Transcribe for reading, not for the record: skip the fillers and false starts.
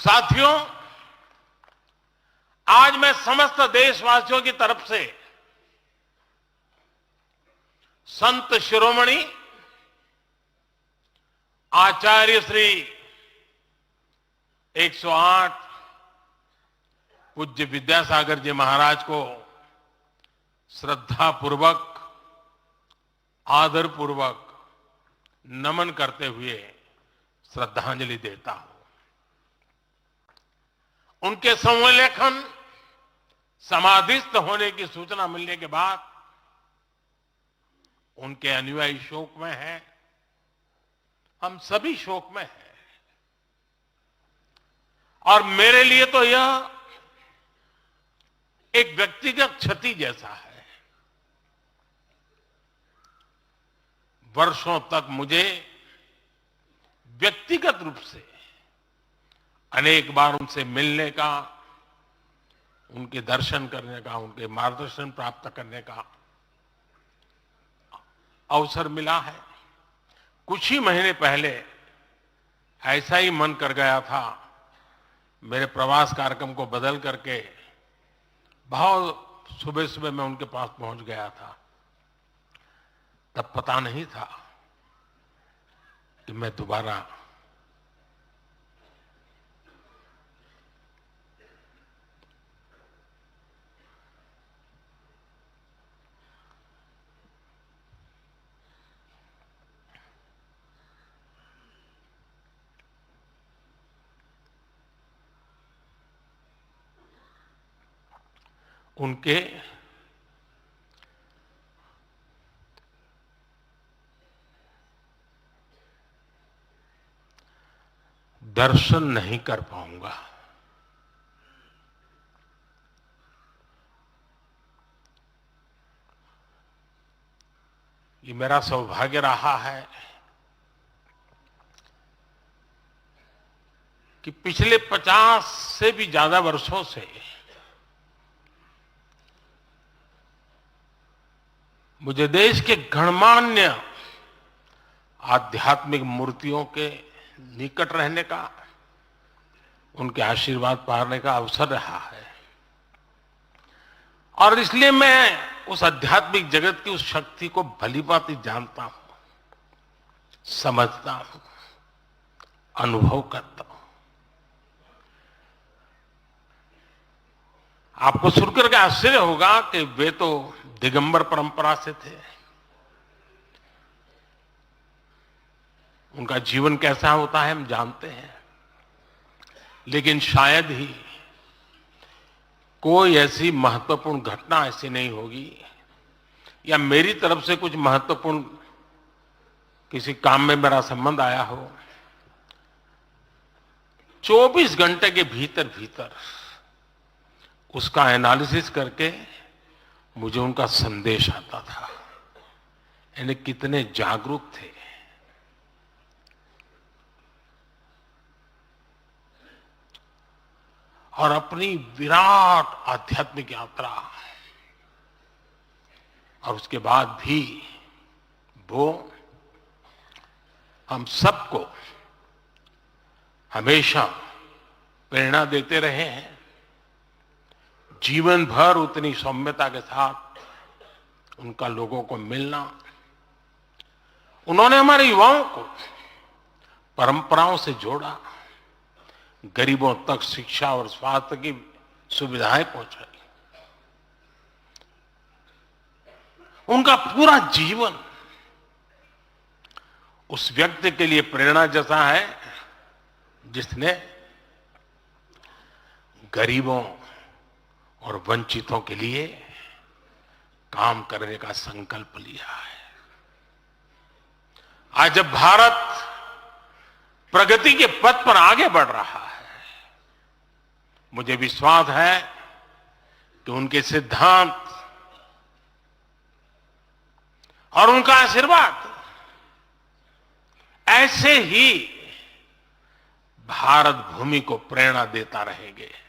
साथियों, आज मैं समस्त देशवासियों की तरफ से संत शिरोमणि आचार्य श्री 108 पूज्य विद्यासागर जी महाराज को श्रद्धापूर्वक, आदरपूर्वक नमन करते हुए श्रद्धांजलि देता हूं। उनके संलेखन समाधिस्थ होने की सूचना मिलने के बाद उनके अनुयायी शोक में हैं, हम सभी शोक में हैं। और मेरे लिए तो यह एक व्यक्तिगत क्षति जैसा है। वर्षों तक मुझे व्यक्तिगत रूप से अनेक बार उनसे मिलने का, उनके दर्शन करने का, उनके मार्गदर्शन प्राप्त करने का अवसर मिला है। कुछ ही महीने पहले ऐसा ही मन कर गया था, मेरे प्रवास कार्यक्रम को बदल करके बहुत सुबह सुबह मैं उनके पास पहुंच गया था। तब पता नहीं था कि मैं दोबारा उनके दर्शन नहीं कर पाऊंगा। ये मेरा सौभाग्य रहा है कि पिछले 50 से भी ज्यादा वर्षों से मुझे देश के गणमान्य आध्यात्मिक मूर्तियों के निकट रहने का, उनके आशीर्वाद पाने का अवसर रहा है। और इसलिए मैं उस आध्यात्मिक जगत की उस शक्ति को भलीभांति जानता हूं, समझता हूं, अनुभव करता हूं। आपको सुनकर के आश्चर्य होगा कि वे तो दिगंबर परंपरा से थे। उनका जीवन कैसा होता है हम जानते हैं, लेकिन शायद ही कोई ऐसी महत्वपूर्ण घटना ऐसी नहीं होगी या मेरी तरफ से कुछ महत्वपूर्ण किसी काम में मेरा संबंध आया हो, 24 घंटे के भीतर भीतर उसका एनालिसिस करके मुझे उनका संदेश आता था। यानी कितने जागरूक थे। और अपनी विराट आध्यात्मिक यात्रा और उसके बाद भी वो हम सबको हमेशा प्रेरणा देते रहे हैं। जीवन भर उतनी सौम्यता के साथ उनका लोगों को मिलना, उन्होंने हमारे युवाओं को परंपराओं से जोड़ा, गरीबों तक शिक्षा और स्वास्थ्य की सुविधाएं पहुंचाई। उनका पूरा जीवन उस व्यक्ति के लिए प्रेरणा जैसा है जिसने गरीबों और वंचितों के लिए काम करने का संकल्प लिया है। आज जब भारत प्रगति के पथ पर आगे बढ़ रहा है, मुझे विश्वास है कि उनके सिद्धांत और उनका आशीर्वाद ऐसे ही भारत भूमि को प्रेरणा देता रहेंगे।